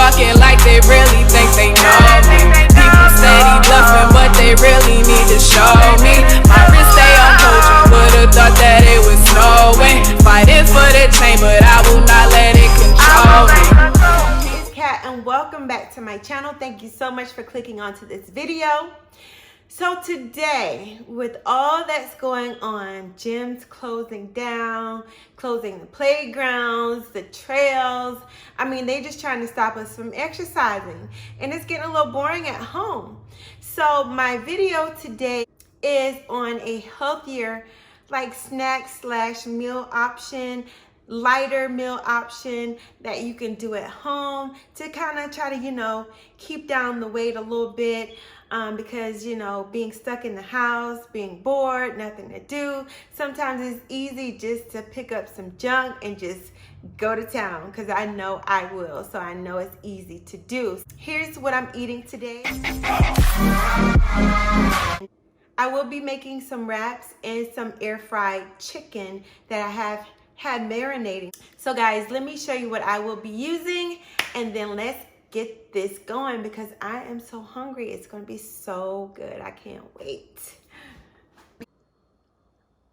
talking like they really think they know me. People steady bluffing, but they really need to show me. My wrist stay on coach, you would've thought that it was snowing. Fighting for the chain, but I will not let it control me. It's Kat, and welcome back to my channel. Thank you so much for clicking onto this video. So today, with all that's going on, gyms closing down, closing the playgrounds, the trails, I mean, they just trying to stop us from exercising, and it's getting a little boring at home. So my video today is on a healthier, like snack / meal option, lighter meal option that you can do at home to kind of try to, keep down the weight a little bit. Because, being stuck in the house, being bored, nothing to do, sometimes it's easy just to pick up some junk and just go to town, because I know I will, so I know it's easy to do. Here's what I'm eating today. I will be making some wraps and some air fried chicken that I have had marinating. So guys, let me show you what I will be using, and then let's get this going because I am so hungry. It's gonna be so good. I can't wait.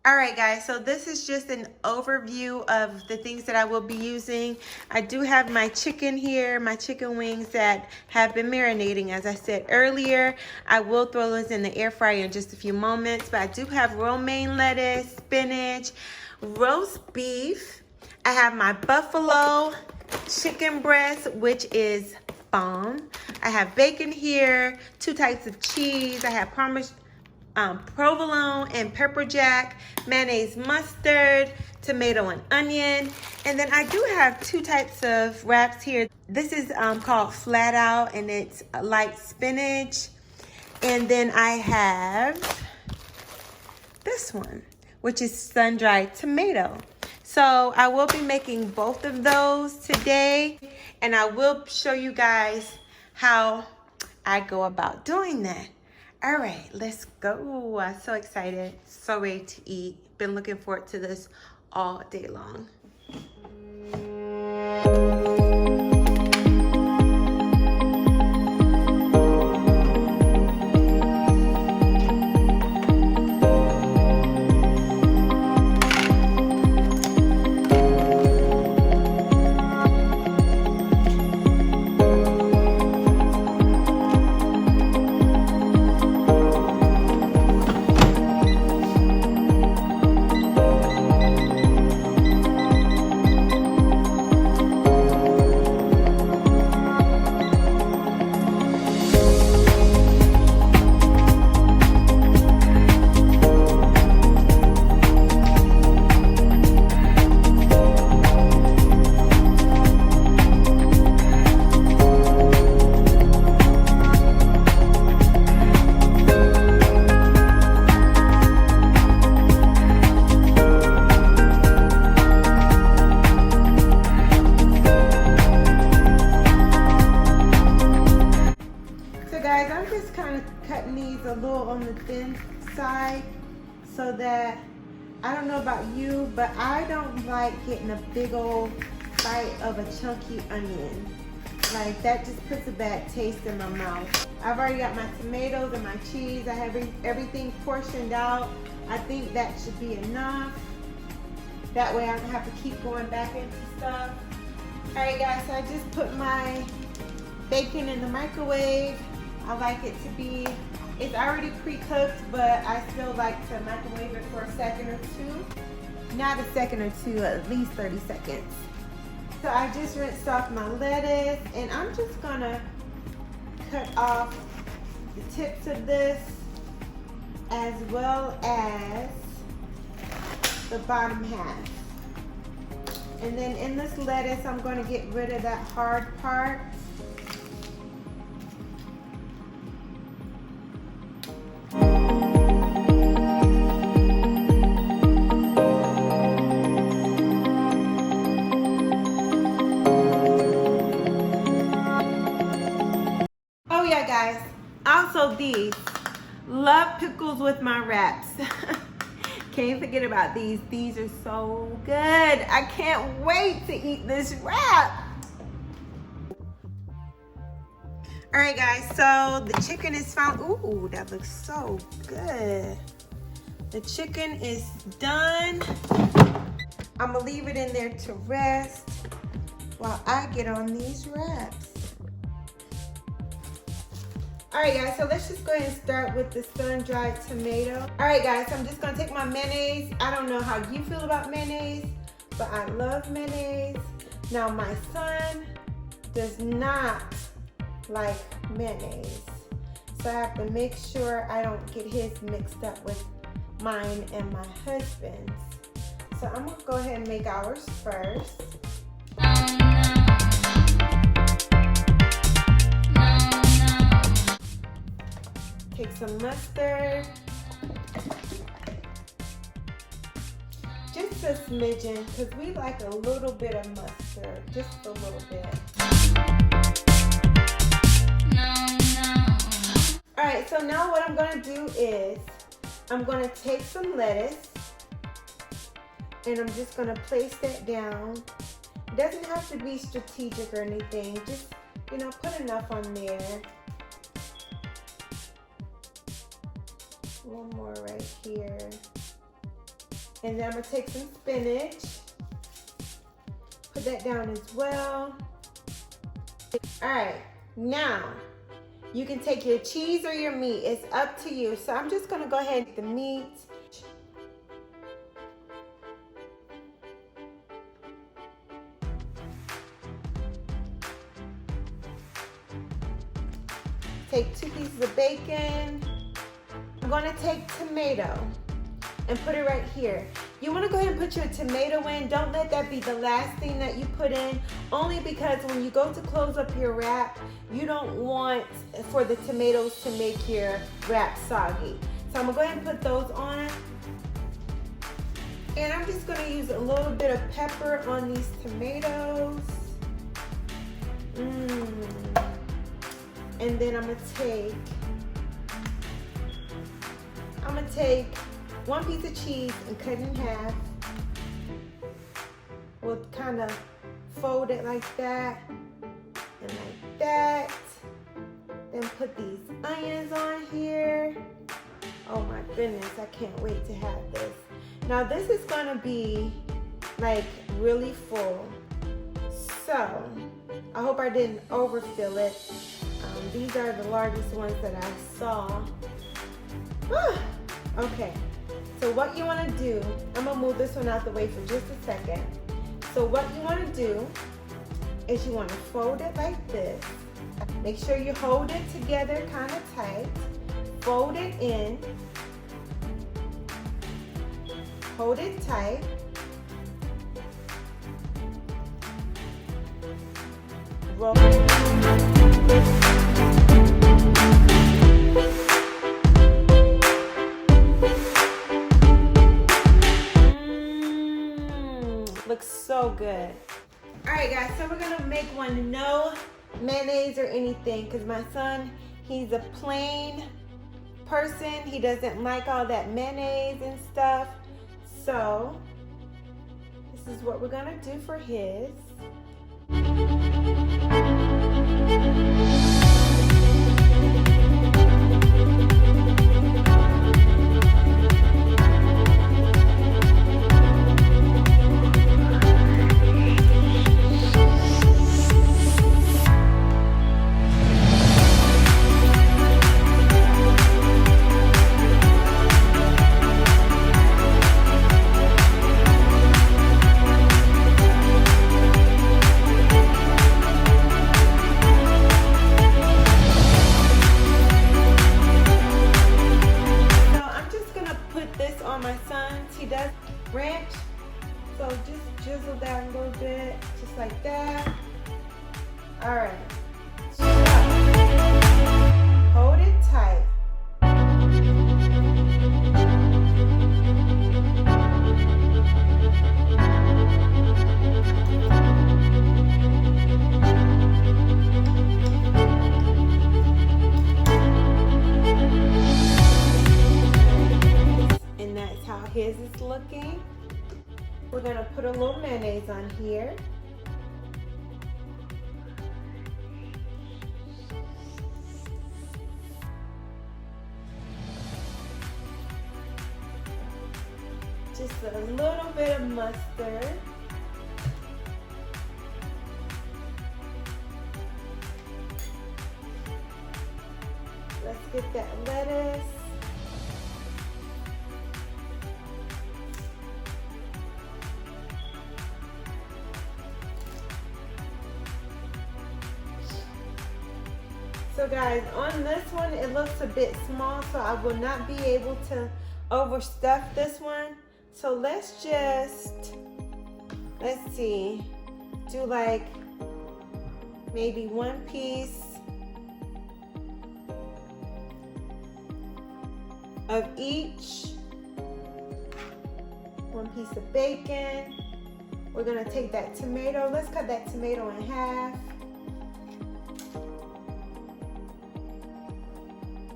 All right guys, so this is just an overview of the things that I will be using. I do have my chicken here, my chicken wings that have been marinating. As I said earlier, I will throw those in the air fryer in just a few moments, but I do have romaine lettuce, spinach, roast beef. I have my buffalo chicken breast, which is bomb. I have bacon here, 2 types of cheese. I have provolone and pepper jack, mayonnaise, mustard, tomato and onion. And then I do have 2 types of wraps here. This is called flat out, and it's light spinach. And then I have this one, which is sun-dried tomato. So I will be making both of those today, and I will show you guys how I go about doing that. All right, let's go. I'm so excited, so ready to eat. Been looking forward to this all day long. Cutting these a little on the thin side so that, I don't know about you, but I don't like getting a big old bite of a chunky onion. Like, that just puts a bad taste in my mouth. I've already got my tomatoes and my cheese. I have everything portioned out. I think that should be enough. That way I don't have to keep going back into stuff. All right guys, so I just put my bacon in the microwave. I like it to be, it's already pre-cooked, but I still like to microwave it for a second or two. Not a second or two, at least 30 seconds. So I just rinsed off my lettuce, and I'm just gonna cut off the tips of this as well as the bottom half. And then in this lettuce, I'm gonna get rid of that hard part. Guys, also these, love pickles with my wraps. Can't forget about these. These are so good. I can't wait to eat this wrap. All right, guys, so the chicken is found. Ooh, that looks so good. The chicken is done. I'm gonna leave it in there to rest while I get on these wraps. All right, guys, so let's just go ahead and start with the sun-dried tomato. All right, guys, so I'm just gonna take my mayonnaise. I don't know how you feel about mayonnaise, but I love mayonnaise. Now, my son does not like mayonnaise, so I have to make sure I don't get his mixed up with mine and my husband's. So I'm gonna go ahead and make ours first. Take some mustard. Just a smidgen, because we like a little bit of mustard, just a little bit. All right, so now what I'm gonna do is, I'm gonna take some lettuce, and I'm just gonna place that down. It doesn't have to be strategic or anything, just, you know, put enough on there. One more right here. And then I'm gonna take some spinach, put that down as well. All right, now you can take your cheese or your meat, it's up to you. So I'm just gonna go ahead and take the meat. Take 2 pieces of bacon. I'm gonna take tomato and put it right here. You wanna go ahead and put your tomato in. Don't let that be the last thing that you put in, only because when you go to close up your wrap, you don't want for the tomatoes to make your wrap soggy. So I'm gonna go ahead and put those on. And I'm just gonna use a little bit of pepper on these tomatoes. And then I'm gonna take 1 piece of cheese and cut it in half. We'll kind of fold it like that and like that. Then put these onions on here. Oh my goodness, I can't wait to have this. Now this is gonna be like really full. So I hope I didn't overfill it. These are the largest ones that I saw. Okay, so what you want to do, I'm going to move this one out the way for just a second. So what you want to do is you want to fold it like this. Make sure you hold it together kind of tight. Fold it in. Hold it tight. Roll it. Looks so good. All right, guys, so we're gonna make one no mayonnaise or anything, because my son, he's a plain person. He doesn't like all that mayonnaise and stuff. So this is what we're gonna do for his. He does ranch, so just drizzle that a little bit, just like that. All right, so, hold it tight. His is looking. We're gonna put a little mayonnaise on here. a little bit of mustard. Let's get that lettuce. So guys, on this one, it looks a bit small, so I will not be able to overstuff this one. So let's see, do like maybe one piece of each. One piece of bacon. We're gonna take that tomato. Let's cut that tomato in half.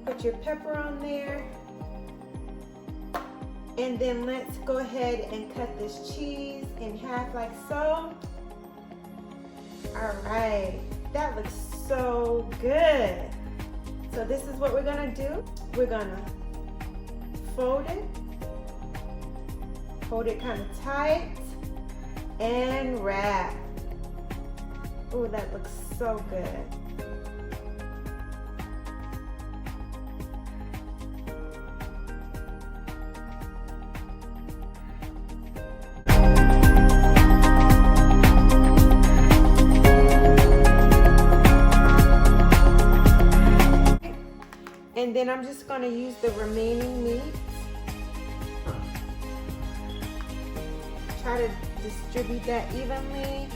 Put your pepper on there. And then let's go ahead and cut this cheese in half like so. All right, that looks so good. So this is what we're gonna do. We're gonna fold it kind of tight, and wrap. Oh, that looks so good. And then I'm just going to use the remaining meat. Try to distribute that evenly.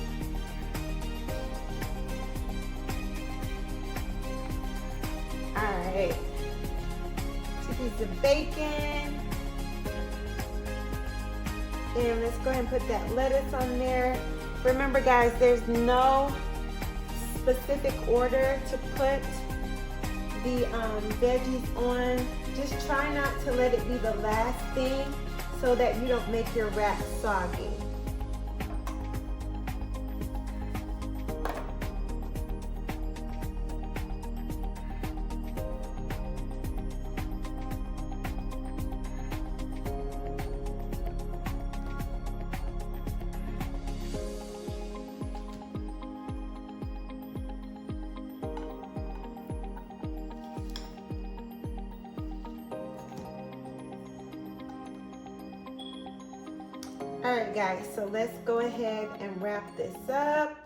Alright. 2 pieces of bacon. And let's go ahead and put that lettuce on there. Remember guys, there's no specific order to put the veggies on. Just try not to let it be the last thing so that you don't make your wrap soggy. All right guys, so let's go ahead and wrap this up.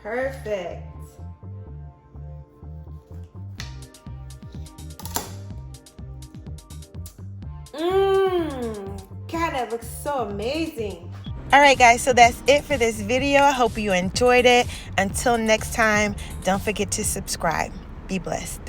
Perfect. God, that looks so amazing. All right, guys, so that's it for this video. I hope you enjoyed it. Until next time, don't forget to subscribe. Be blessed.